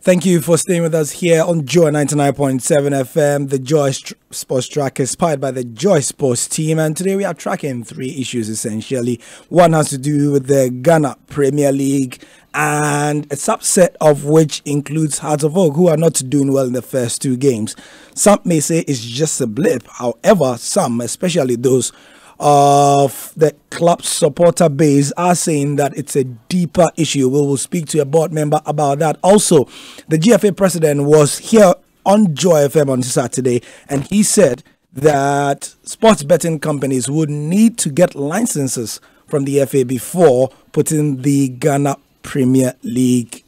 Thank you for staying with us here on Joy 99.7 FM. The Joy Sports Track is powered by the Joy Sports team. And today we are tracking three issues essentially. One has to do with the Ghana Premier League, and a subset of which includes Hearts of Oak, who are not doing well in the first two games. Some may say it's just a blip. However, some, especially those of the club supporter base, are saying that it's a deeper issue. We will speak to a board member about that. Also, the GFA president was here on Joy FM on Saturday, and he said that sports betting companies would need to get licenses from the FA before putting the Ghana Premier League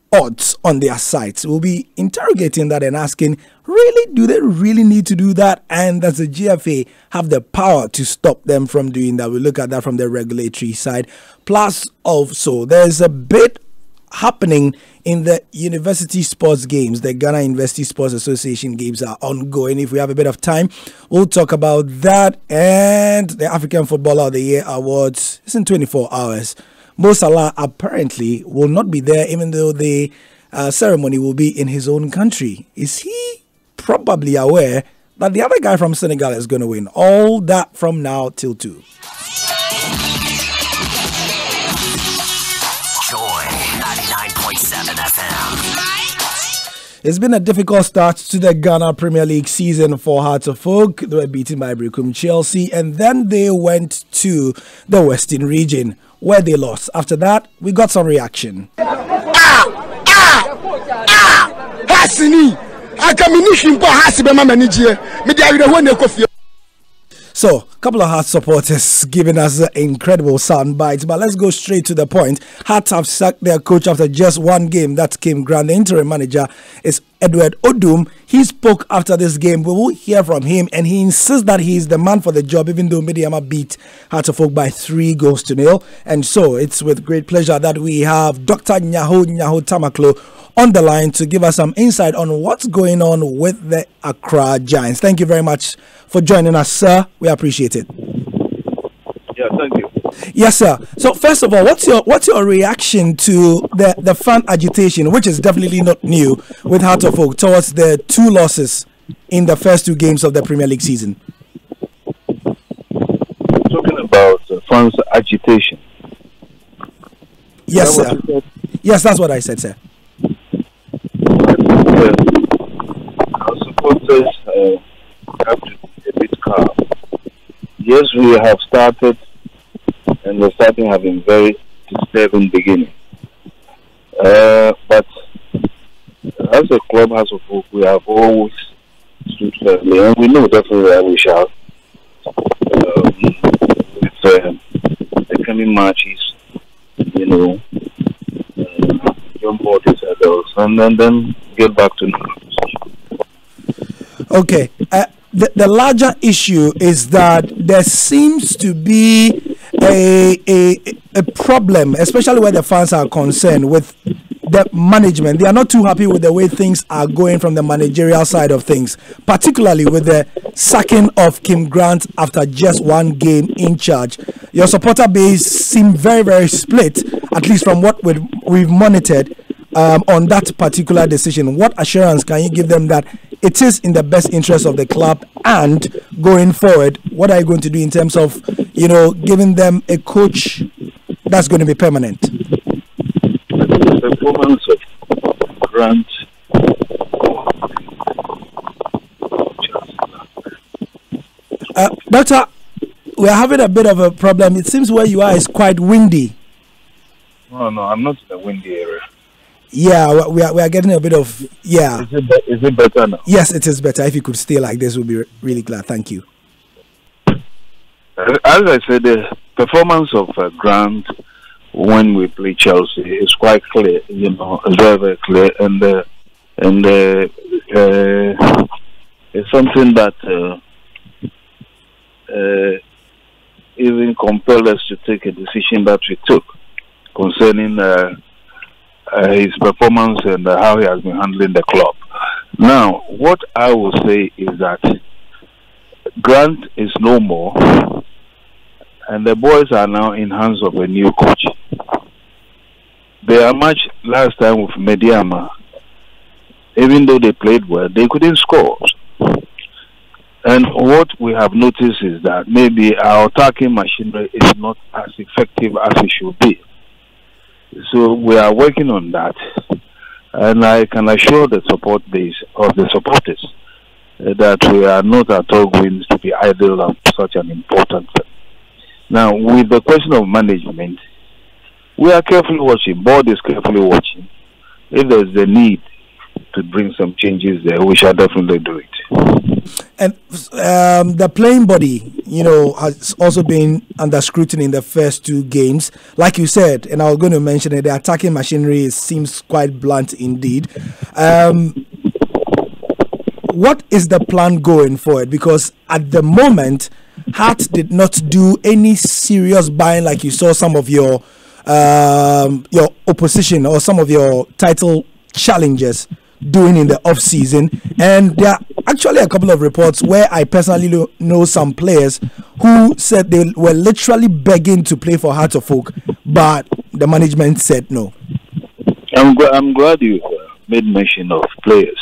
odds on their sites. We'll be interrogating that and asking, really, do they really need to do that? And does the GFA have the power to stop them from doing that? We'll look at that from the regulatory side. Plus, also, there's a bit happening in the university sports games. The Ghana University Sports Association games are ongoing. If we have a bit of time, we'll talk about that. And the African Footballer of the Year Awards is in 24 hours. Mo Salah apparently will not be there, even though the ceremony will be in his own country. Is he probably aware that the other guy from Senegal is going to win? All that from now till 2. Joy 99.7 FM. It's been a difficult start to the Ghana Premier League season for Hearts of Oak. They were beaten by Brekum Chelsea, and then they went to the Western region, where they lost. After that, we got some reaction. So, a couple of Hearts supporters giving us incredible sound bites, but let's go straight to the point. Hearts have sacked their coach after just one game. That's Kim Grant. The interim manager is Edward Odum. He spoke after this game. We will hear from him, and he insists that he is the man for the job, even though Mediama beat Hearts of Oak by 3-0. And so, it's with great pleasure that we have Dr. Nyaho Tamaklo on the line to give us some insight on what's going on with the Accra Giants. Thank you very much for joining us, sir. We appreciate it. Yeah, thank you. Yes, sir. So first of all, what's your reaction to the fan agitation, which is definitely not new, with Hearts of Oak towards the 2 losses in the first 2 games of the Premier League season? Talking about fans agitation. Yes, sir. Yes, that's what I said, sir. Our supporters have to be a bit calm. Yes, we have started, and the starting have been very disturbing beginning. But as a club, as a group, we have always stood firmly, and we know definitely that we shall. With the coming matches, jump all these hurdles, and then get back to normal position. Okay. The larger issue is that there seems to be a problem, especially where the fans are concerned, with the management. They are not too happy with the way things are going from the managerial side of things, particularly with the sacking of Kim Grant after just one game in charge. Your supporter base seem very, very split, at least from what we've monitored on that particular decision. What assurance can you give them that it is in the best interest of the club, and going forward, what are you going to do in terms of, giving them a coach that's going to be permanent? The performance of Grant, Doctor, we're having a bit of a problem. It seems where you are is quite windy. No, I'm not in a windy area. Yeah, we are getting a bit of, yeah. Is it better now? Yes, it is better. If you could stay like this, we'll be really glad. Thank you. As I said, the performance of Grant when we play Chelsea is quite clear. It's very, very clear, and it's something that even compelled us to take a decision that we took concerning his performance and how he has been handling the club. Now, what I will say is that Grant is no more, and the boys are now in hands of a new coach. They are much last time with Mediama. even though they played well, they couldn't score. And what we have noticed is that maybe our attacking machinery is not as effective as it should be. So we are working on that. And I can assure the support base of the supporters that we are not at all going to be idle of such an important thing. Now, with the question of management, we are carefully watching. Board is carefully watching. If there is a need to bring some changes there, we shall definitely do it. And the playing body, has also been under scrutiny in the first two games. Like you said, and I was going to mention it, the attacking machinery seems quite blunt indeed. What is the plan going forward? Because at the moment, Hearts did not do any serious buying like you saw some of your opposition or some of your title challengers doing in the off season. And there are actually a couple of reports where I personally know some players who said they were literally begging to play for Hearts of Oak, but the management said no. I'm glad you made mention of players.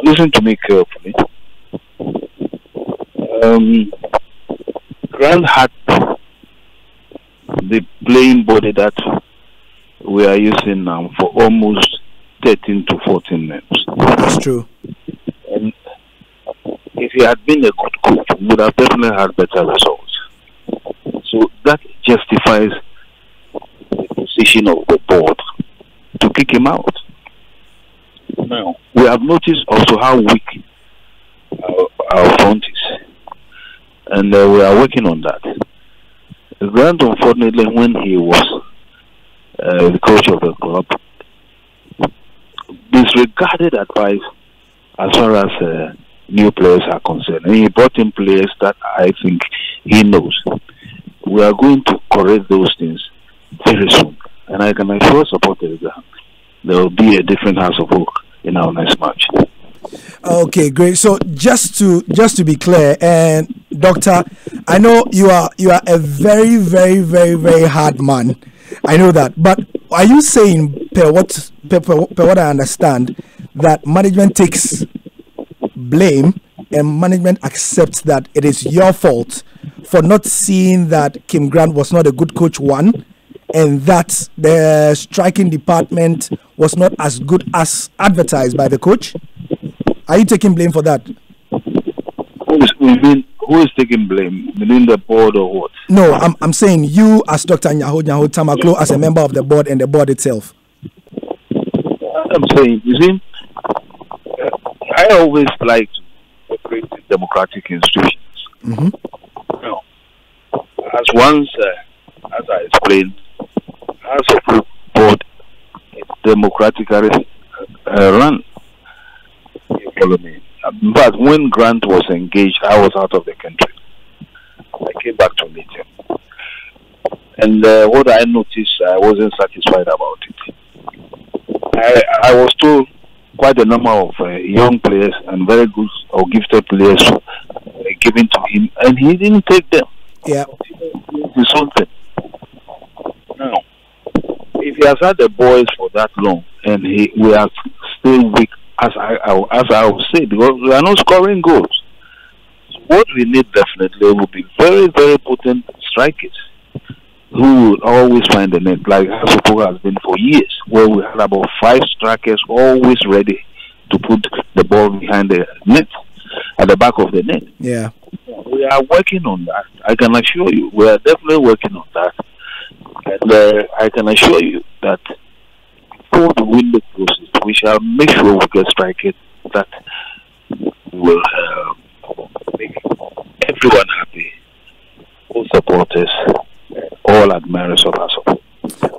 Listen to me carefully. Grant had the playing body that we are using now for almost 13 to 14 months. That's true. And if he had been a good coach, we would have definitely had better results. So that justifies the position of the board to kick him out. Now, we have noticed also how weak our front is. And we are working on that. Grant, unfortunately, when he was the coach of the club, disregarded advice as far as new players are concerned. And he brought in players that I think he knows. We are going to correct those things very soon. And I can assure supporters that there will be a different House of Oak in our next match. Okay, great. So just to be clear, and Doctor, I know you are a very, very, very, very hard man. I know that. But are you saying, per what I understand, that management takes blame and management accepts that it is your fault for not seeing that Kim Grant was not a good coach, one, and that the striking department was not as good as advertised by the coach? Are you taking blame for that? Who is taking blame? Within the board or what? No, I'm saying you as Dr. Nyaho Tamaklo as a member of the board and the board itself. I'm saying, you see, I always like to operate in democratic institutions. Mm-hmm. Now, as I explained, as a board is democratically run. You follow me? But when Grant was engaged, I was out of the country. I came back to meet him. And what I noticed, I wasn't satisfied about it. I was told quite a number of young players and very good or gifted players given to him, and he didn't take them. Yeah. It's something. Now, if he has had the boys for that long, and we are still weak, as I will say, because we are not scoring goals. So what we need definitely will be very, very potent strikers who will always find the net, like Hasoko has been for years, where we had about 5 strikers always ready to put the ball behind the net, at the back of the net. Yeah. We are working on that. I can assure you, we are definitely working on that. And I can assure you that before the window closes, we shall make sure we get strikers that will make everyone happy, all supporters, all admirers of us.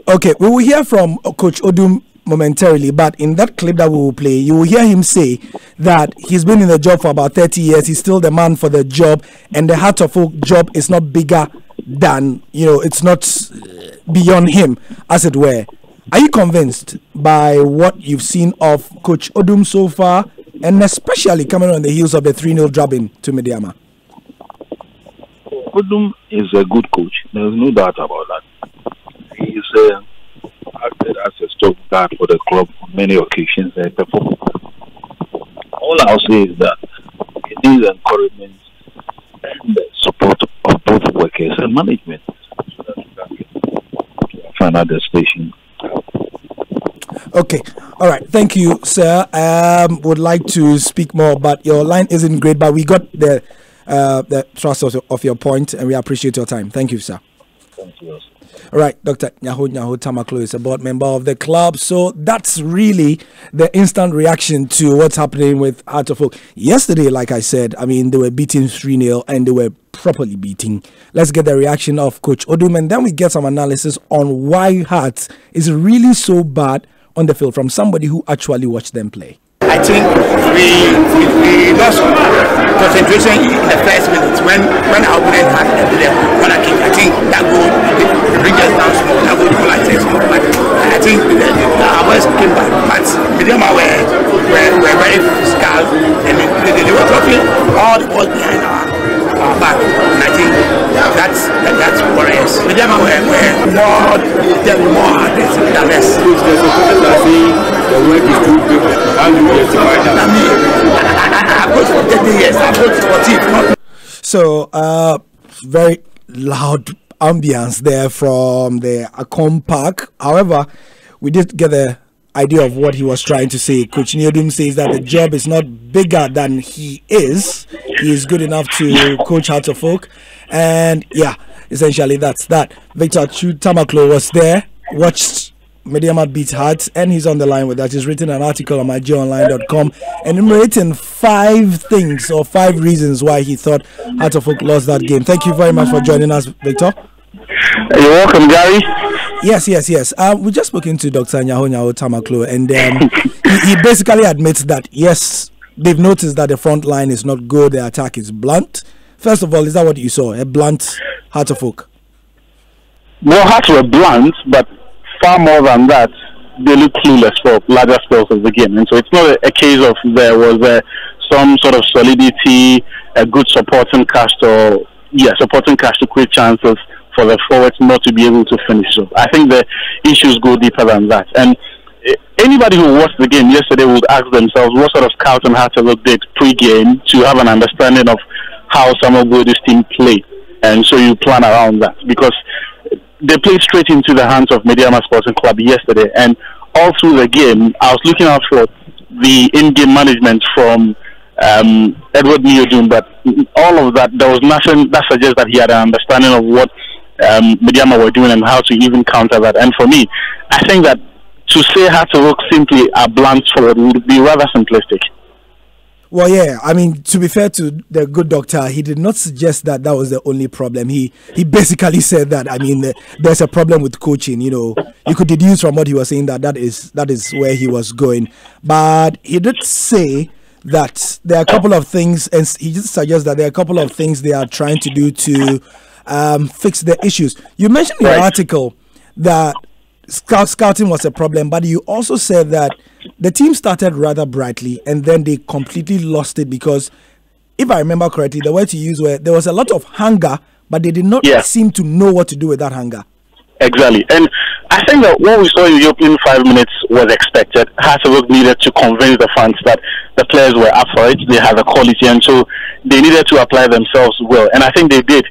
Okay, we will hear from Coach Odum momentarily, but in that clip that we will play, you will hear him say that he's been in the job for about 30 years. He's still the man for the job, and the Heart of Oak job is not bigger than, it's not beyond him, as it were. Are you convinced by what you've seen of Coach Odum so far, and especially coming on the heels of the 3-0 drubbing to Medeama? Odum is a good coach. There's no doubt about that. He is acted as a start for the club on many occasions and perform. All I'll say is that it needs encouragement and the support of both workers and management so that we can find out the station. Okay, all right. Thank you, sir. Would like to speak more, but your line isn't great. But we got the thrust of your point, and we appreciate your time. Thank you, sir. Thank you. All right, Dr. Nyaho Tamaklo is a board member of the club. So that's really the instant reaction to what's happening with Hearts of Oak. Yesterday, like I said, I mean, they were beaten 3-0 and they were properly beating. Let's get the reaction of Coach Odum, and then we get some analysis on why Hearts is really so bad on the field from somebody who actually watched them play. I think we lost concentration in the first minute when our opponent had the corner kick. I think that goal bring us down small. That goal equalized us. But I think our boys came back. But Mediama were very physical and they were dropping all the balls behind our back. And I think that's Warriors. Mediama were more aggressive than us. The work is too big. How do you justify that? I've got for 30 years. I've got 14. So, very loud ambience there from the Akon Park. However, we did get the idea of what he was trying to say. Coach Odum says that the job is not bigger than he is. He is good enough to coach Hearts of Oak. And yeah, essentially that's that. Victor Tamaklo was there, watched Mediama beat Hearts, and he's on the line with that. He's written an article on mygeonline.com enumerating 5 things or 5 reasons why he thought Hearts of Oak lost that game. Thank you very much for joining us, Victor. You're welcome, Gary. Yes. We just spoken to Dr. Nyaho Tamaklo, and he basically admits that, yes, they've noticed that the front line is not good, the attack is blunt. First of all, is that what you saw, a blunt Hearts of Oak? No, Hearts were blunt, but far more than that, they look clueless for larger spells of the game. And so it's not a case of there was some sort of solidity, a good supporting cast to create chances for the forwards not to be able to finish. So I think the issues go deeper than that. And anybody who watched the game yesterday would ask themselves what sort of scouting Hearts of Oak did pre-game to have an understanding of how some of this team play. And so you plan around that, because they played straight into the hands of Mediama Sporting Club yesterday, and all through the game, I was looking out for the in-game management from Edward Nyodum, but all of that, there was nothing that suggests that he had an understanding of what Mediama were doing and how to even counter that. And for me, I think that to say Hearts of Oak simply a blunt forward would be rather simplistic. Well, yeah, I mean, to be fair to the good doctor, he did not suggest that was the only problem. He basically said that, I mean, there's a problem with coaching, you know. You could deduce from what he was saying that is where he was going. But he did say that there are a couple of things, and he just suggests that there are a couple of things they are trying to do to fix the issues. You mentioned in your article that scouting was a problem, but you also said that the team started rather brightly and then they completely lost it because, if I remember correctly, the word you used were there was a lot of hunger, but they did not seem to know what to do with that hunger. Exactly. And I think that what we saw in the opening 5 minutes was expected. Hearts of Oak needed to convince the fans that the players were up for it, they had the quality, and so they needed to apply themselves well. And I think they did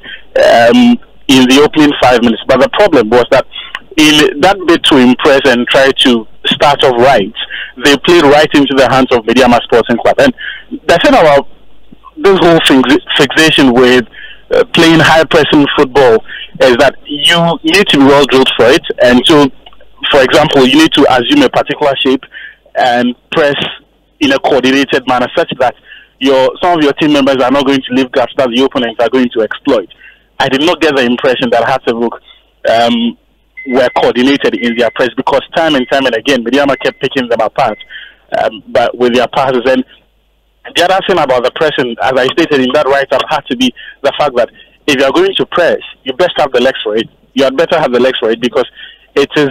in the opening 5 minutes. But the problem was that in that bit to impress and try to start off right, they played right into the hands of Mediama Sporting Club. And the thing about this whole fixation with playing high-pressing football is that you need to be well drilled for it. And so, for example, you need to assume a particular shape and press in a coordinated manner such that some of your team members are not going to leave gaps that the opponents are going to exploit. I did not get the impression that Hearts of Oak were coordinated in their press, because time and again, Mediama kept picking them apart but with their passes. And the other thing about the pressing, as I stated in that write-up, had to be the fact that if you are going to press, you best have the legs for it. You had better have the legs for it, because it is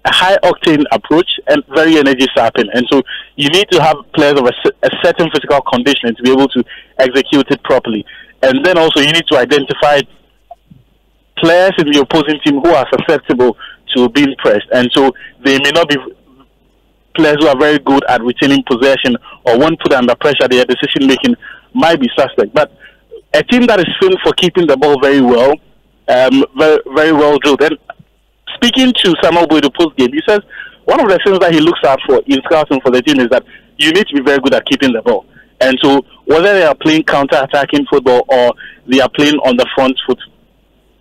a high-octane approach and very energy-sapping. And so you need to have players of a certain physical condition to be able to execute it properly. And then also you need to identify players in the opposing team who are susceptible to being pressed. And so they may not be players who are very good at retaining possession or when put under pressure, their decision making might be suspect. But a team that is famed for keeping the ball very well, very, very well drilled. And speaking to Samuel Boydu post game, he says one of the things that he looks out for in scouting for the team is that you need to be very good at keeping the ball. And so whether they are playing counter-attacking football or they are playing on the front foot,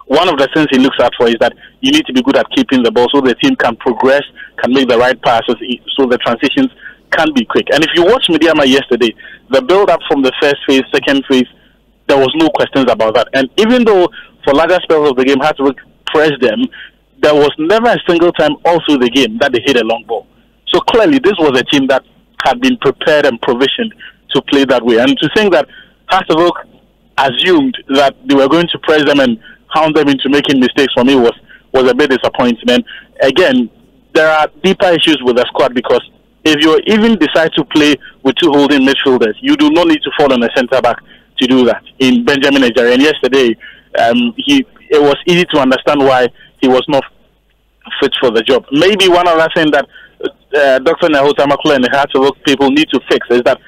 one of the things he looks out for is that you need to be good at keeping the ball so the team can progress, can make the right passes, so the transitions can be quick. And if you watch Medeama yesterday, the build-up from the first phase, second phase, there was no questions about that. And even though for larger spells of the game had to press them, there was never a single time all through the game that they hit a long ball. So clearly this was a team that had been prepared and provisioned to play that way. And to think that Hearts of Oak assumed that they were going to press them and hound them into making mistakes, for me was a bit disappointing. And again, there are deeper issues with the squad, because if you even decide to play with two holding midfielders, you do not need to fall on a centre back to do that. In Benjamin Ejari, and yesterday, it was easy to understand why he was not fit for the job. Maybe one other thing that Dr. Nahota Makula and the Hearts of Oak people need to fix is that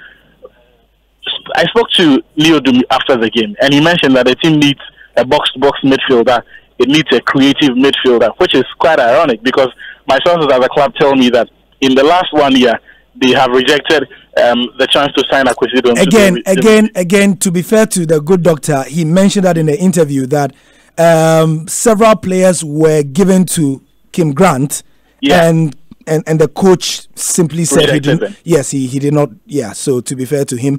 I spoke to Leo Dumi after the game, and he mentioned that the team needs a box-to-box midfielder. It needs a creative midfielder, which is quite ironic because my sources at the club tell me that in the last 1 year, they have rejected the chance to sign Akwesidon. Again, to be fair to the good doctor, he mentioned that in the interview that several players were given to Kim Grant, and the coach simply said he didn't. Yes, he did not. Yeah, so to be fair to him,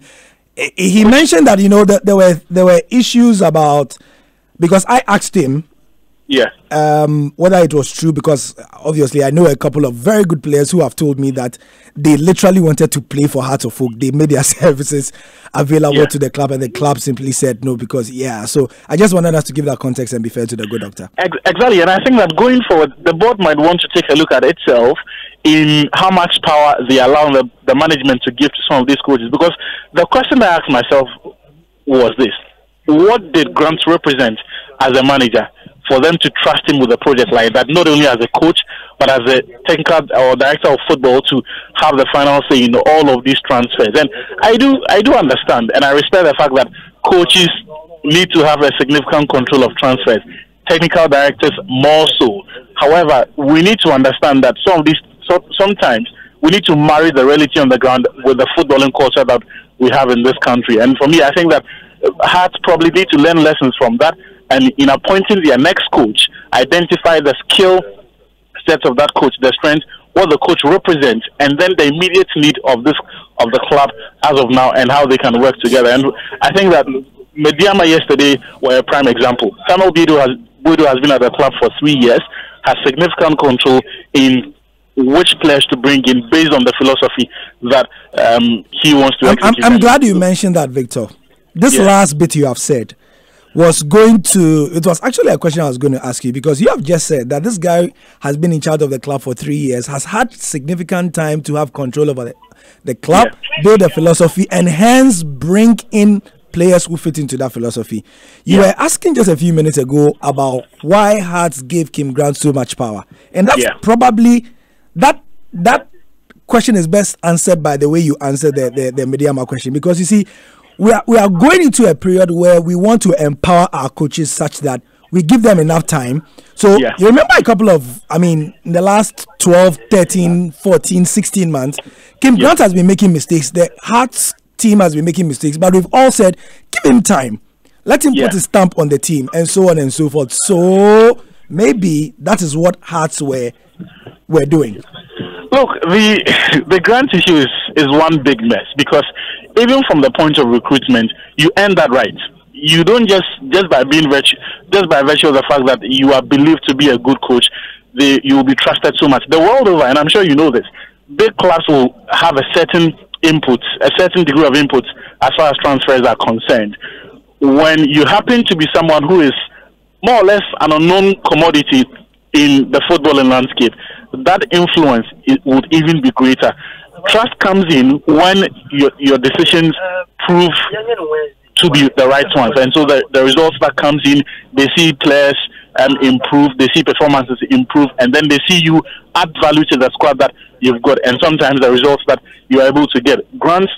he mentioned that that there were issues about, because I asked him, whether it was true, because obviously I know a couple of very good players who have told me that they literally wanted to play for Hearts of Oak. They made their services available to the club, and the club simply said no because so I just wanted us to give that context and be fair to the good doctor. Exactly, and I think that going forward, the board might want to take a look at itself in how much power they allow the management to give to some of these coaches. Because the question I asked myself was this: what did Grant represent as a manager for them to trust him with a project like that, not only as a coach, but as a technical or director of football, to have the final say in all of these transfers? And I do understand, and I respect the fact that coaches need to have a significant control of transfers, technical directors more so. However, we need to understand that sometimes we need to marry the reality on the ground with the footballing culture that we have in this country. And for me, I think that Hearts probably need to learn lessons from that, and in appointing their next coach, identify the skill sets of that coach, the strengths, what the coach represents, and then the immediate need of the club as of now, and how they can work together. And I think that Medeama yesterday were a prime example. Samuel Boydu has been at the club for 3 years, has significant control in which players to bring in based on the philosophy that he wants to execute. I'm glad you mentioned that, Victor. This last bit you have said it was actually a question I was going to ask you, because you have just said that this guy has been in charge of the club for 3 years, has had significant time to have control over the club, build a philosophy, and hence bring in players who fit into that philosophy. You were asking just a few minutes ago about why Hearts gave Kim Grant so much power, and that's probably that question is best answered by the way you answered the Medeama question, because you see, we are going into a period where we want to empower our coaches such that we give them enough time. So you remember in the last 12, 13, 14, 16 months, Kim Grant has been making mistakes. The Hearts team has been making mistakes, but we've all said, give him time. Let him put his stamp on the team, and so on and so forth. So maybe that is what Hearts were doing. Look, the Grant issue is one big mess, because even from the point of recruitment, you earn that right. You don't just by virtue of the fact that you are believed to be a good coach, you will be trusted so much. The world over, and I'm sure you know this, big clubs will have a certain degree of input as far as transfers are concerned. When you happen to be someone who is more or less an unknown commodity in the footballing landscape, that influence would even be greater. Trust comes in when your decisions prove to be the right ones, and so the results that comes in, they see players improve, they see performances improve, and then they see you add value to the squad that you've got, and sometimes the results that you are able to get. Grant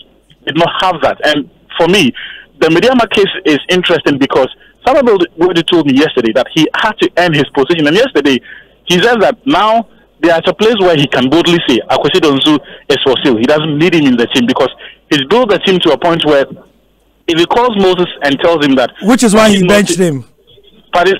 did not have that, and for me, the Midyama case is interesting because Samuel Boadu told me yesterday that he had to earn his position, and yesterday he says that now they are at a place where he can boldly say Akwesi Donsu is for sale. He doesn't need him in the team because he's built the team to a point where if he calls Moses and tells him that, which is why he benched him.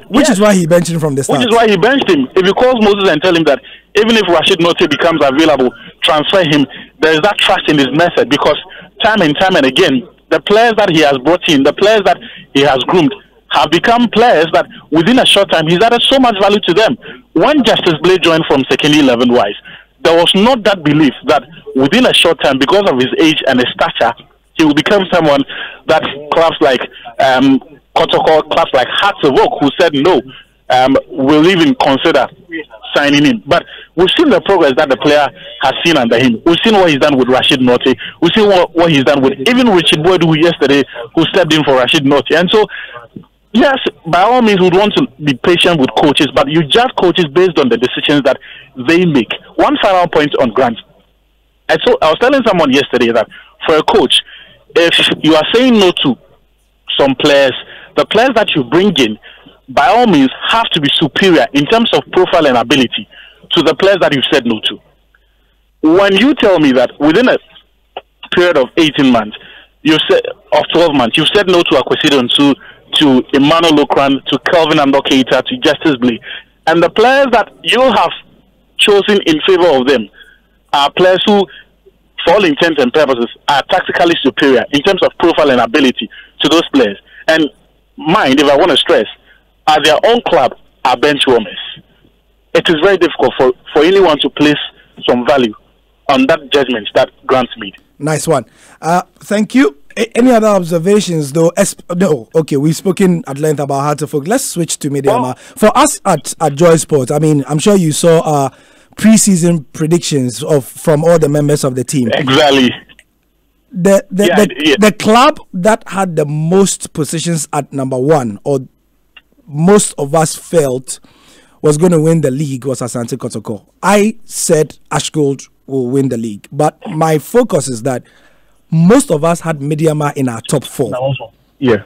Which is why he benched him from the start. Which is why he benched him. If he calls Moses and tell him that even if Rashid Note becomes available, transfer him, there is that trust in his method because time and time and again, the players that he has brought in, the players that he has groomed, have become players that within a short time he's added so much value to them. When Justice Blade joined from second 11 wise, there was not that belief that within a short time, because of his age and his stature, he will become someone that clubs like Kotoko, clubs like Hearts of Oak, who said no, will even consider signing him. But we've seen the progress that the player has seen under him. We've seen what he's done with Rashid Note. We've seen what he's done with even Richard Boadu yesterday, who stepped in for Rashid Note. And so, yes, by all means, we'd want to be patient with coaches, but you judge coaches based on the decisions that they make. One final point on Grant. And so I was telling someone yesterday that for a coach, if you are saying no to some players, the players that you bring in, by all means, have to be superior in terms of profile and ability to the players that you've said no to. When you tell me that within a period of 18 months, of 12 months, you've said no to Akwesi Donsu, to Emmanuel Okran, to Kelvin Andokita, to Justice Blade, and the players that you have chosen in favor of them are players who, for all intents and purposes, are tactically superior in terms of profile and ability to those players. And mind, if I want to stress, at their own club are bench warmers. It is very difficult for anyone to place some value on that judgment that Grant made. Nice one. Thank you. Any other observations, though? No. Okay, we've spoken at length about Hearts of Oak. Let's switch to Midyama. For us at Joy Sports, I mean, I'm sure you saw our pre-season predictions from all the members of the team. Exactly. The club that had the most positions at number one, or most of us felt was going to win the league, was Asante Kotoko. I said Ash Gold will win the league, but my focus is that most of us had Midyama in our top four. Yeah.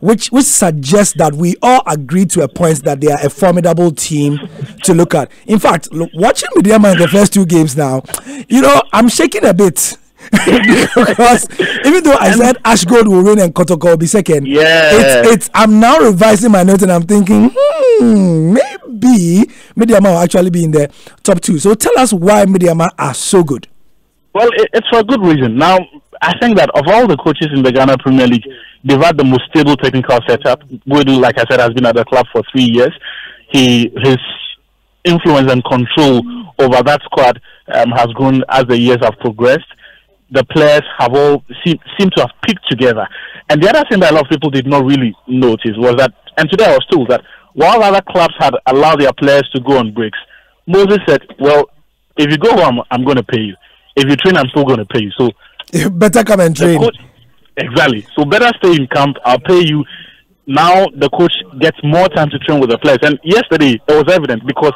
Which suggests that we all agreed to a point that they are a formidable team to look at. In fact, watching Midyama in the first two games now, I'm shaking a bit. Because even though I said Ash Gold will win and Kotoko will be second, I'm now revising my notes and I'm thinking, maybe Midyama will actually be in the top two. So tell us why Midyama are so good. Well, it's for a good reason. Now, I think that of all the coaches in the Ghana Premier League, they've had the most stable technical setup. Boadu, like I said, has been at the club for 3 years. His influence and control over that squad has grown as the years have progressed. The players have all seem to have picked together. And the other thing that a lot of people did not really notice was that, and today I was told that while other clubs had allowed their players to go on breaks, Moses said, well, if you go home, I'm going to pay you. If you train, I'm still going to pay you. So you better come and train. Exactly. So better stay in camp. I'll pay you. Now the coach gets more time to train with the players. And yesterday, it was evident because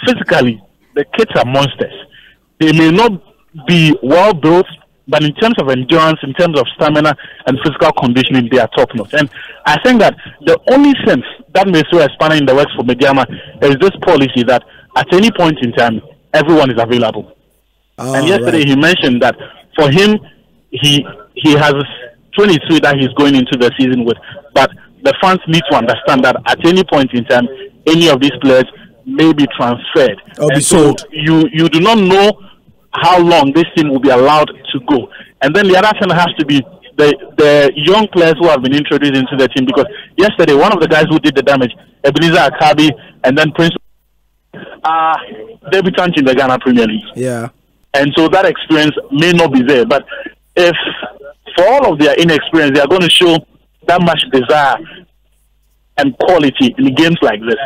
physically, the kids are monsters. They may not be well built, but in terms of endurance, in terms of stamina and physical conditioning, they are top notch. And I think that the only sense that may throw a spanner in the works for Midyama is this policy that at any point in time, everyone is available. And yesterday he mentioned that for him, he has 23 that he's going into the season with. But the fans need to understand that at any point in time, any of these players may be transferred. Or be sold. You do not know how long this team will be allowed to go. And then the other thing has to be the young players who have been introduced into the team, because yesterday one of the guys who did the damage, Ebenezer Akabi and then Prince, are debutants in the Ghana Premier League. Yeah. And so that experience may not be there. But if for all of their inexperience, they are going to show that much desire and quality in games like this,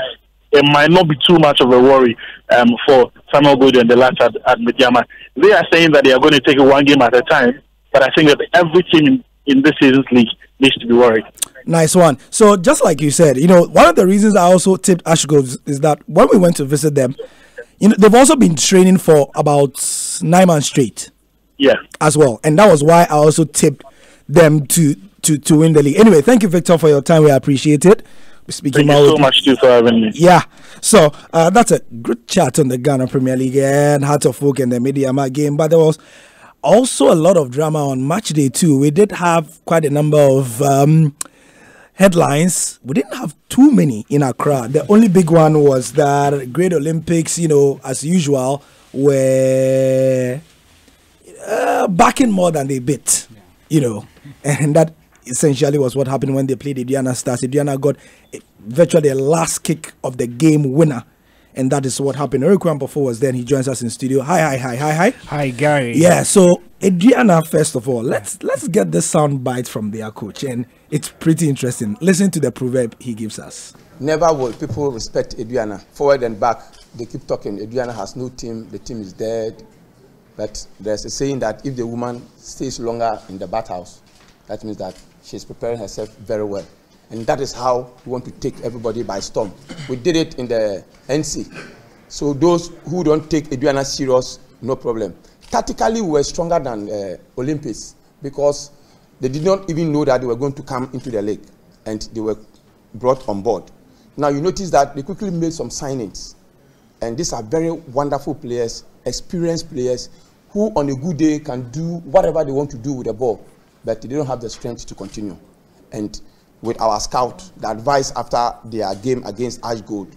it might not be too much of a worry for Samuel Boadu and the lads at Midyama. They are saying that they are going to take it one game at a time, but I think that every team in this season's league needs to be worried. Nice one. So just like you said, one of the reasons I also tipped Ashgrove is that when we went to visit them, they've also been training for about 9 months straight. Yeah. As well. And that was why I also tipped them to win the league. Anyway, thank you, Victor, for your time. We appreciate it. Thank you so much too for having me. Yeah. So that's a good chat on the Ghana Premier League and Heart of Oak and the Mediama game. But there was also a lot of drama on match day too. We did have quite a number of headlines. We didn't have too many in Accra. The only big one was that Great Olympics, as usual, were backing more than they bit, and that essentially was what happened when they played Aduana Stars. Aduana got virtually the last kick of the game winner, and that is what happened. Eric Wampafo was there, and he joins us in studio. Hi. Hi, Gary. Yeah, so Aduana, first of all, let's get this sound bite from their coach, and it's pretty interesting. Listen to the proverb he gives us. Never will people respect Aduana. Forward and back, they keep talking. Aduana has no team, the team is dead. But there's a saying that if the woman stays longer in the bathhouse, that means that she's preparing herself very well. And that is how we want to take everybody by storm. We did it in the NC. So those who don't take Aduana serious, no problem. Tactically, we were stronger than Olympics because they did not even know that they were going to come into the league, and they were brought on board. Now you notice that they quickly made some signings, and these are very wonderful players, experienced players, who on a good day can do whatever they want to do with the ball, but they don't have the strength to continue. And with our scout, the advice after their game against Ash Gold,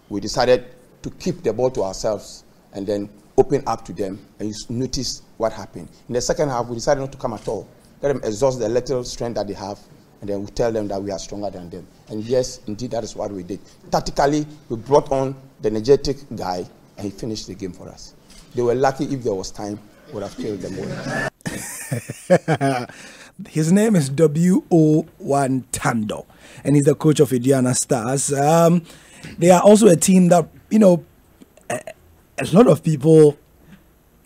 we decided to keep the ball to ourselves and then open up to them, and you notice what happened. In the second half, we decided not to come at all. Let them exhaust the little strength that they have, and then we tell them that we are stronger than them. And yes, indeed, that is what we did. Tactically, we brought on the energetic guy, and he finished the game for us. They were lucky. If there was time, we would have killed them all. His name is W.O. Tando, and he's the coach of Aduana Stars. They are also a team that, a lot of people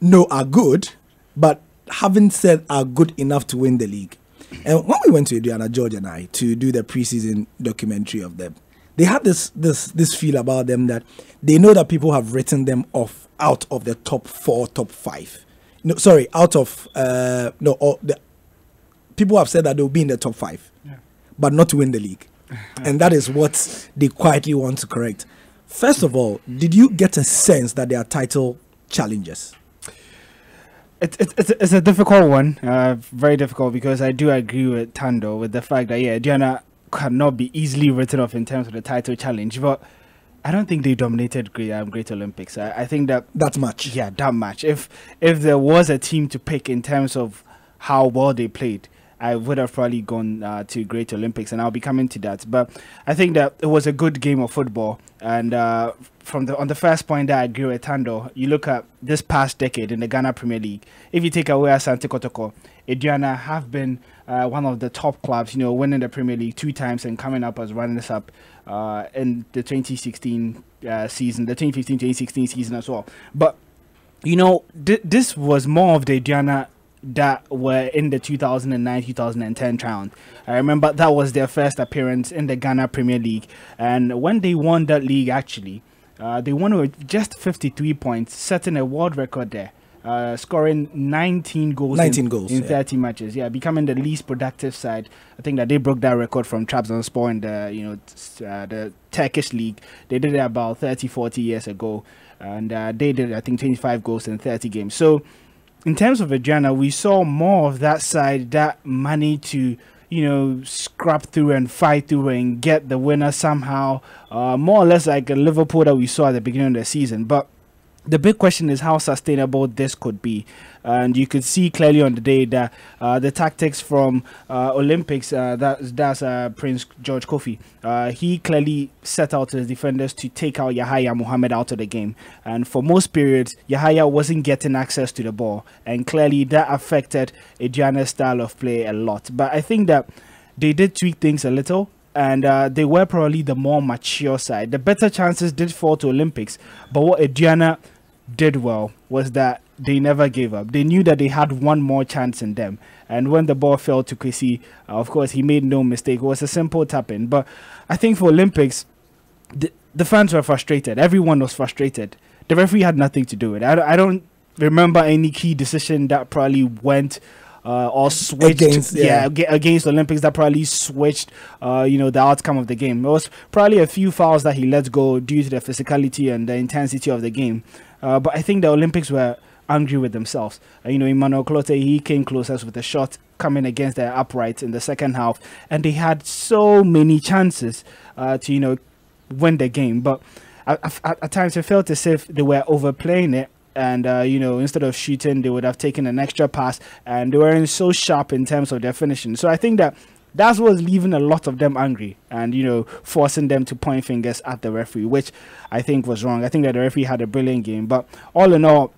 know are good, but haven't said are good enough to win the league. And when we went to Aduana, George and I, to do the preseason documentary of them, they had this feel about them that they know that people have written them off out of the top 4, top 5. No, sorry, out of people have said that they'll be in the top 5, but not to win the league. And that is what they quietly want to correct. First of all, did you get a sense that they are title challengers? It's a difficult one, very difficult, because I do agree with Tando with the fact that Aduana cannot be easily written off in terms of the title challenge, but I don't think they dominated Great Olympics. I think that much. Yeah, that much. If there was a team to pick in terms of how well they played, I would have probably gone to Great Olympics, and I'll be coming to that. But I think that it was a good game of football, and on the first point that I agree with Tando, you look at this past decade in the Ghana Premier League. If you take away Asante Kotoko, Aduana have been one of the top clubs, winning the Premier League 2 times and coming up as runners-up in the 2016 season, the 2015-2016 season as well. But, this was more of the Aduana that were in the 2009-2010 round. I remember that was their first appearance in the Ghana Premier League, and when they won that league, actually, they won with just 53 points, setting a world record there, scoring 19 goals in 30 matches. Yeah, becoming the least productive side. I think that they broke that record from Trabzonspor in the Turkish league. They did it about 30-40 years ago, and they did, I think, 25 goals in 30 games. So in terms of Aduana, we saw more of that side, that money to, scrap through and fight through and get the winner somehow, more or less like a Liverpool that we saw at the beginning of the season. But the big question is how sustainable this could be. And you could see clearly on the day that the tactics from Olympics, that's Prince George Kofi, he clearly set out his defenders to take out Yahaya Mohammed out of the game. And for most periods, Yahaya wasn't getting access to the ball. And clearly that affected Aduana's style of play a lot. But I think that they did tweak things a little, and they were probably the more mature side. The better chances did fall to Olympics, but what Aduana did well was that they never gave up. They knew that they had one more chance in them. And when the ball fell to Kwesi, of course, he made no mistake. It was a simple tap-in. But I think for Olympics, the fans were frustrated. Everyone was frustrated. The referee had nothing to do with it. I don't remember any key decision that probably went or switched against Olympics that probably switched the outcome of the game. It was probably a few fouls that he let go due to the physicality and the intensity of the game. But I think the Olympics were angry with themselves. Emmanuel Clote, he came closest with a shot coming against their uprights in the second half, and they had so many chances to win the game. But at times it felt as if they were overplaying it. And, instead of shooting, they would have taken an extra pass, and they weren't so sharp in terms of their finishing. So I think that's what was leaving a lot of them angry and, forcing them to point fingers at the referee, which I think was wrong. I think that the referee had a brilliant game. But all in all,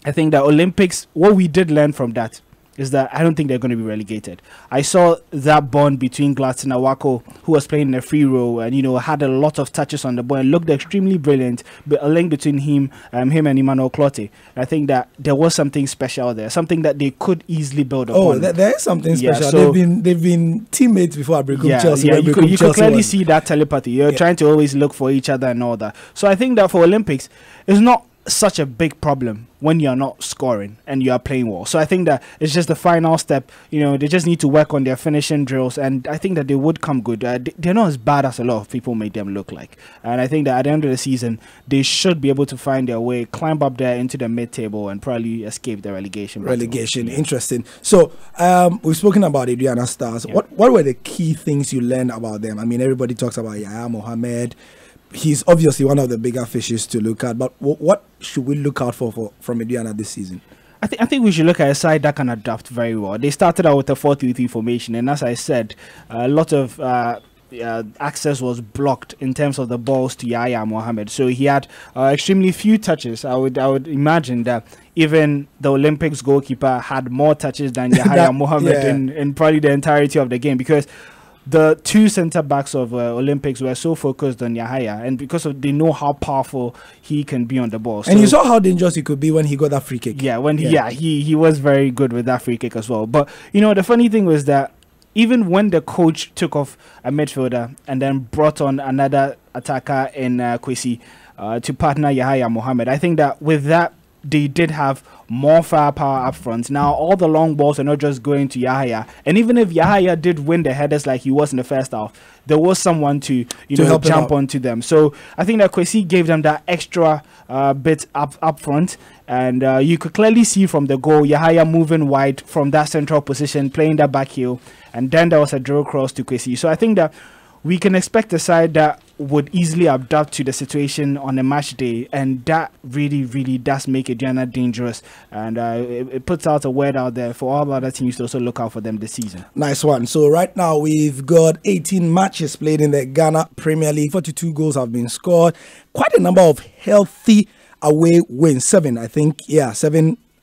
I think that Olympics, what we did learn from that is that I don't think they're going to be relegated. I saw that bond between Gladson Awako, who was playing in the free row and, had a lot of touches on the ball and looked extremely brilliant, but a link between him and Emmanuel Clote. I think that there was something special there, something that they could easily build upon. There is something special. So they've been teammates before Abricum Chelsea. You could clearly see that telepathy. You're trying to always look for each other and all that. So I think that for Olympics, it's not such a big problem when you're not scoring and you are playing well. So I think that it's just the final step. They just need to work on their finishing drills, and I think that they would come good. They're not as bad as a lot of people make them look like. And I think that at the end of the season, they should be able to find their way, climb up there into the mid-table, and probably escape the relegation. Interesting. So we've spoken about Aduana Stars. Yeah. What were the key things you learned about them? I mean, everybody talks about Yahya Mohammed. He's obviously one of the bigger fishes to look at, but what should we look out for from Aduana this season? I think we should look at a side that can adapt very well. They started out with a 4-3-3 formation, and as I said, a lot of access was blocked in terms of the balls to Yahya Mohammed. So he had extremely few touches. I would imagine that even the Olympics goalkeeper had more touches than Yahya Mohammed in probably the entirety of the game, because the two centre backs of Olympics were so focused on Yahya, and because they know how powerful he can be on the ball. And you saw how dangerous he could be when he got that free kick. He was very good with that free kick as well. But the funny thing was that even when the coach took off a midfielder and then brought on another attacker in Kwesi to partner Yahya Mohammed, I think that with that, they did have more firepower up front. Now all the long balls are not just going to Yahya, and even if Yahya did win the headers like he was in the first half, there was someone to jump onto them. So I think that Kwesi gave them that extra bit up front, and you could clearly see from the goal Yahya moving wide from that central position, playing that back heel, and then there was a drill cross to Kwesi. So I think that we can expect a side that would easily adapt to the situation on a match day, and that really, really does make Aduana dangerous, and it puts out a word out there for all other teams to also look out for them this season. Nice one. So right now we've got 18 matches played in the Ghana Premier League. 42 goals have been scored. Quite a number of healthy away wins. 7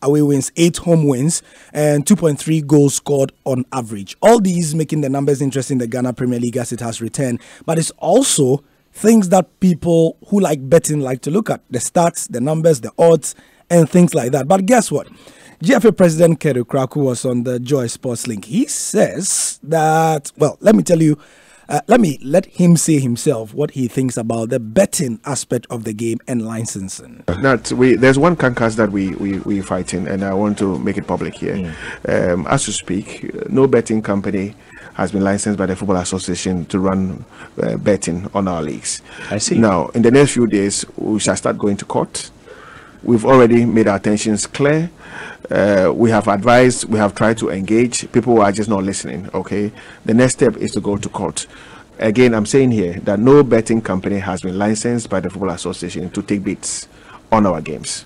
away wins, 8 home wins, and 2.3 goals scored on average. All these making the numbers interesting in the Ghana Premier League as it has returned. But it's also things that people who like betting like to look at. The stats, the numbers, the odds, and things like that. But guess what? GFA President Kedu Kraku was on the Joy Sports Link. He says that, well, let me tell you, let him say himself what he thinks about the betting aspect of the game and licensing. There's one canvas that we fighting, and I want to make it public here. As we speak, no betting company has been licensed by the Football Association to run betting on our leagues. I see. Now, in the next few days, we shall start going to court. We've already made our intentions clear. We have advised, we have tried to engage. People are just not listening, okay? The next step is to go to court. Again, I'm saying here that no betting company has been licensed by the Football Association to take bets on our games.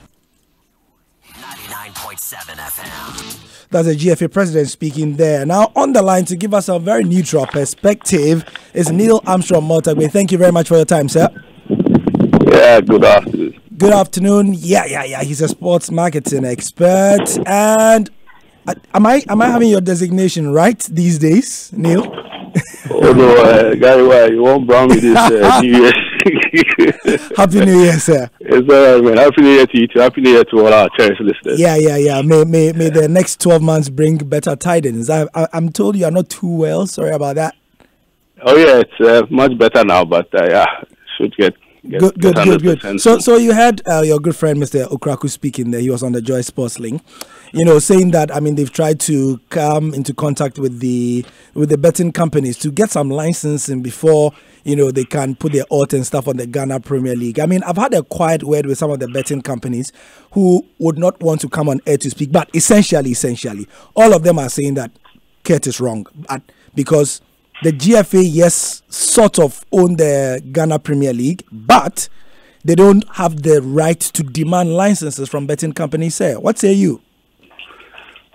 99.7 FM. That's the GFA president speaking there. Now, on the line to give us a very neutral perspective is Neil Armstrong Maltagbe. Thank you very much for your time, sir. Yeah, good afternoon. Good afternoon. Yeah. He's a sports marketing expert. And am I having your designation right these days, Neil? Oh no, Gary, why you won't brown me this New Year? Happy New Year, sir. It's all right, man. Happy New Year to you too. Happy New Year to all our cherished listeners. Yeah. May the next 12 months bring better tidings. I'm told you are not too well. Sorry about that. Oh yeah, it's much better now, but yeah, should get good. So you had your good friend Mr. Okraku speaking there. He was on the Joy Sports Link, saying that they've tried to come into contact with the betting companies to get some licensing before they can put their odds and stuff on the Ghana Premier League. I've had a quiet word with some of the betting companies who would not want to come on air to speak, but essentially, all of them are saying that Kurt is wrong, because the GFA, yes, sort of own the Ghana Premier League, but they don't have the right to demand licenses from betting companies. Sir, what say you?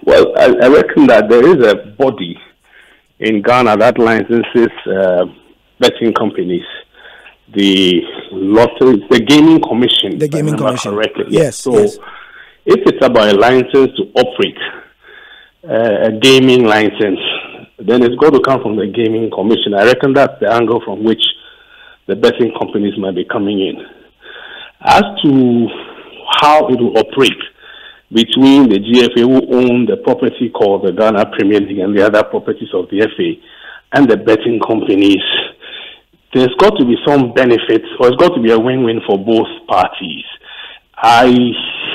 Well, I reckon that there is a body in Ghana that licenses betting companies. The lottery, the Gaming Commission. The Gaming Commission. Correctly. Yes. So, if it's about a license to operate a gaming license, then it's got to come from the Gaming Commission. I reckon that's the angle from which the betting companies might be coming in. As to how it will operate between the GFA, who own the property called the Ghana Premier League, and the other properties of the FA, and the betting companies, there's got to be some benefits, or it's got to be a win-win for both parties. I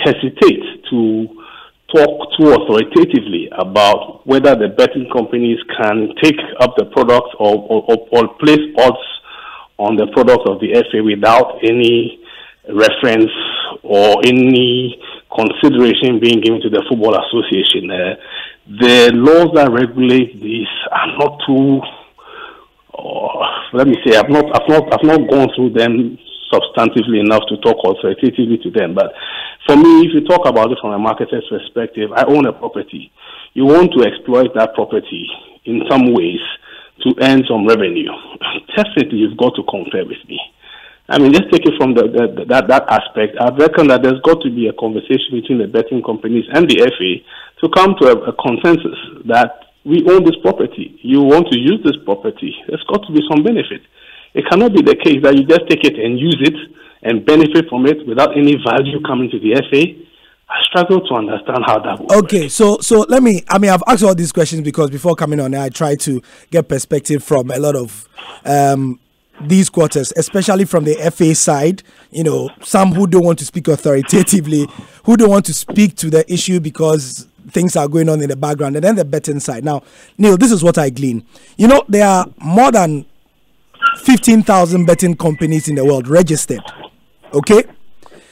hesitate to talk too authoritatively about whether the betting companies can take up the product or place odds on the product of the FA without any reference or any consideration being given to the Football Association. The laws that regulate this are not too, let me say, I've not gone through them substantively enough to talk authoritatively to them. But for me, if you talk about it from a marketer's perspective, I own a property. You want to exploit that property in some ways to earn some revenue. Definitely, you've got to compare with me. Just take it from that aspect. I reckon that there's got to be a conversation between the betting companies and the FA to come to a consensus that we own this property. You want to use this property. There's got to be some benefit. It cannot be the case that you just take it and use it and benefit from it without any value coming to the FA. I struggle to understand how that works. Okay, so let me, I've asked all these questions because before coming on, I try to get perspective from a lot of these quarters, especially from the FA side, some who don't want to speak authoritatively, who don't want to speak to the issue because things are going on in the background, and then the betting side. Now, Neil, this is what I glean. There are more than 15,000 betting companies in the world registered. Okay,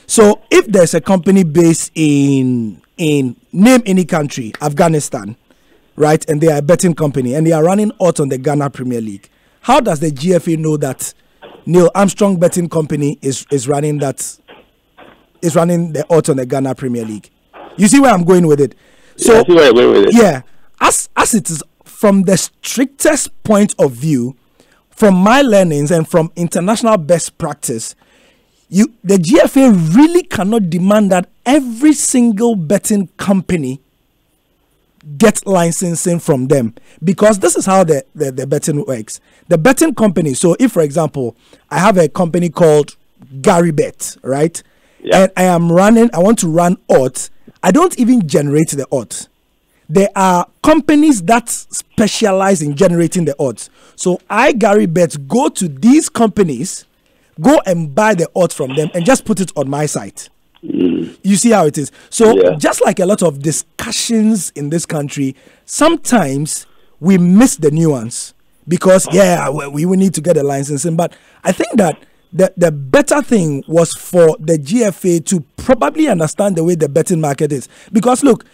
so if there's a company based in name any country, Afghanistan, right, and they are a betting company and they are running odds on the Ghana Premier League, how does the GFA know that Neil Armstrong betting company is running the odds on the Ghana Premier League? You see where I'm going with it? So I see where you're going with it. Yeah, as it is from the strictest point of view, from my learnings and from international best practice, the GFA really cannot demand that every single betting company get licensing from them, because this is how the betting works. The betting company, so if, for example, I have a company called GaryBet, right? Yeah. And I want to run odds. I don't even generate the odds. There are companies that specialize in generating the odds. So GaryBet, go to these companies, go and buy the odds from them and just put it on my site. You see how it is. So just like a lot of discussions in this country, sometimes we miss the nuance because we will need to get a licensing. But I think that the better thing was for the GFA to probably understand the way the betting market is. Because look,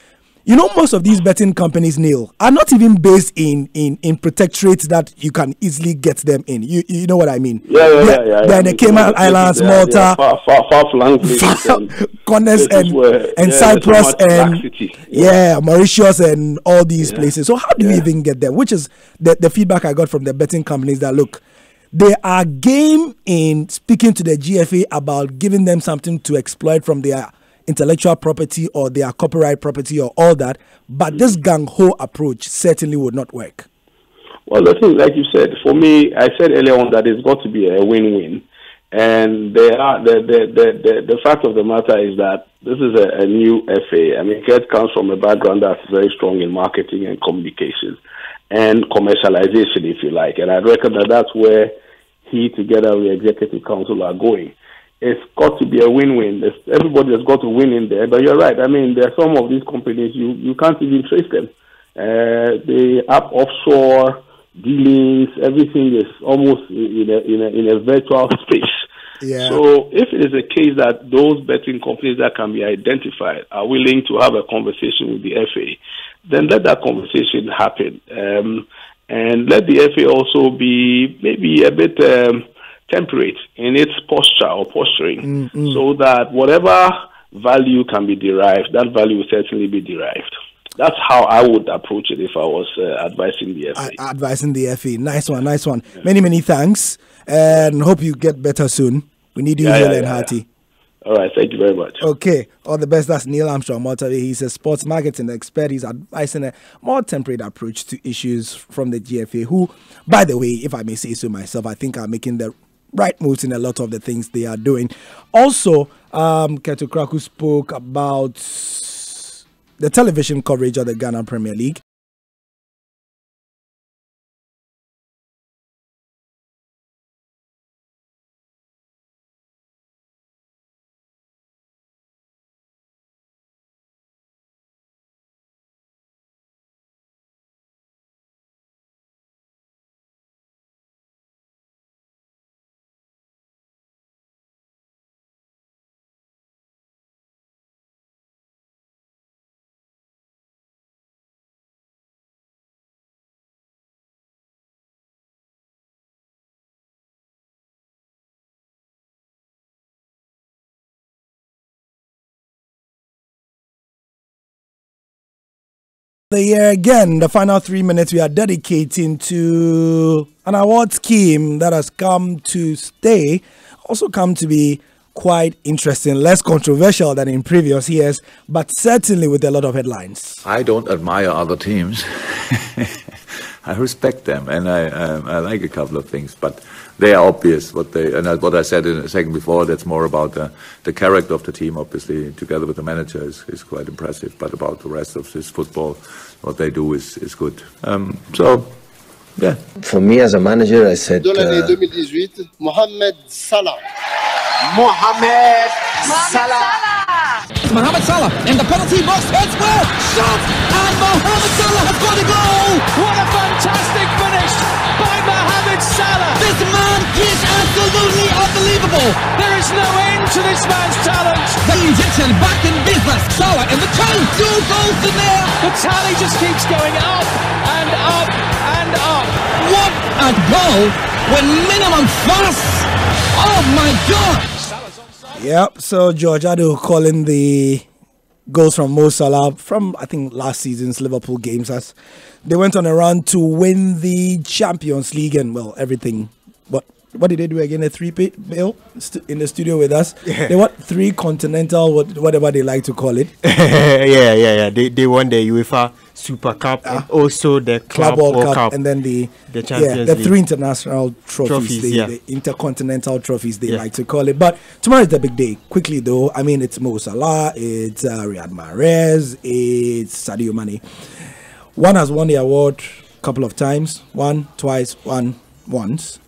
most of these betting companies, Neil, are not even based in protectorates that you can easily get them in. You know what I mean? They're in the Cayman Islands, Malta, far-flung Corners and Cyprus and Mauritius and all these places. So how do you even get them? Which is the feedback I got from the betting companies that, look, they are game in speaking to the GFA about giving them something to exploit from their intellectual property or their copyright property or all that, but this gang-ho approach certainly would not work. Well, the thing, like you said, for me, I said earlier on that it's got to be a win-win. And the fact of the matter is that this is a new FA. I mean, Kurt comes from a background that's very strong in marketing and communications and commercialization, if you like. And I reckon that that's where he, together with the executive council, are going. It's got to be a win-win. Everybody has got to win in there. But you're right. I mean, there are some of these companies, you can't even trace them. They have offshore dealings. Everything is almost in a virtual space. Yeah. So if it is a case that those betting companies that can be identified are willing to have a conversation with the FA, then let that conversation happen. And let the FA also be maybe a bit temperate in its posture or posturing, so that whatever value can be derived, that value will certainly be derived. That's how I would approach it if I was advising the FA. Advising the FA. Nice one, nice one. Yeah. Many thanks, and hope you get better soon. We need you here and hearty. All right, thank you very much. Okay, all the best. That's Neil Armstrong Motawe. He's a sports marketing expert. He's advising a more temperate approach to issues from the GFA, who, by the way, if I may say so myself, I think are making the right moves in a lot of the things they are doing. Also, Keto Kraku spoke about the television coverage of the Ghana Premier League. The year again, the final 3 minutes we are dedicating to an award scheme that has come to stay, also come to be quite interesting, less controversial than in previous years, but certainly with a lot of headlines. I don't admire other teams. I respect them, and I like a couple of things, but they are obvious. What I said in a second before, that's more about the character of the team, obviously, together with the manager is quite impressive, but about the rest of this football, what they do is good. So, yeah. For me as a manager, I said... Mohamed Salah. Mohamed Salah in the penalty box. It's well shot, and Mohamed Salah has got a goal. What a fantastic finish by Mohamed Salah. This man is absolutely unbelievable. There is no end to this man's talent. The Egyptian back in business. Salah in the two goals in there. The tally just keeps going up and up and up. What a goal with minimum fuss. Oh my God. Yep, so George Ado calling the goals from Mo Salah from, I think, last season's Liverpool games as they went on a run to win the Champions League and, well, everything. What did they do again? A three-bill in the studio with us. Yeah. They won 3 continental, whatever they like to call it. Yeah. They won the UEFA Super Cup and also the Club World Cup, and then the Champions the League. 3 international trophies, the intercontinental trophies they like to call it. But tomorrow is the big day. Quickly though, I mean, it's Mo Salah, it's Riyad Mahrez, it's Sadio Mane. One has won the award a couple of times. One, twice, one, once.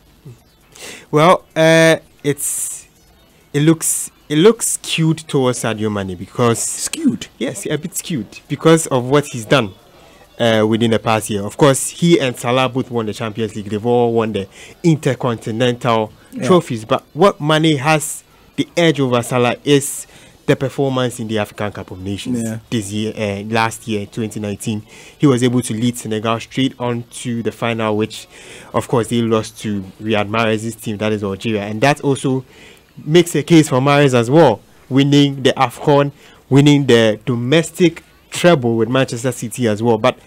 Well, it looks skewed towards Sadio Mane because skewed. Yes, a bit skewed because of what he's done within the past year. Of course, he and Salah both won the Champions League. They've all won the intercontinental trophies. But what Mane has the edge over Salah is the performance in the African Cup of Nations this year. Last year, 2019, he was able to lead Senegal straight on to the final, which, of course, they lost to Riyad Mahrez's team, that is Algeria, and that also makes a case for Mahrez as well, winning the AFCON, winning the domestic treble with Manchester City as well. But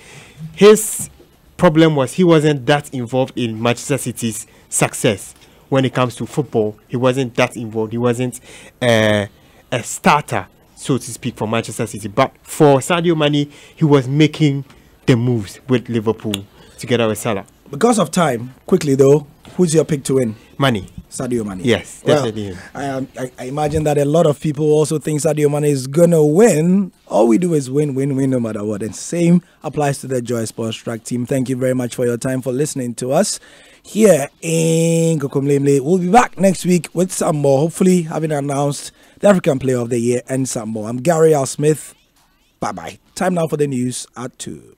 his problem was he wasn't that involved in Manchester City's success when it comes to football. He wasn't that involved. He wasn't a starter, so to speak, for Manchester City. But for Sadio Mane, he was making the moves with Liverpool together with Salah. Because of time, quickly though, Who's your pick to win? Mane. Sadio Mane. Yes, definitely. Well, I imagine that a lot of people also think Sadio Mane is gonna win. All we do is win no matter what. And same applies to the Joy Sports Track team. Thank you very much for your time, for listening to us here in Kokomlemle. We'll be back next week with some more, hopefully having announced the African Player of the Year and some more. I'm Gary Al Smith. Bye-bye. Time now for the news at 2.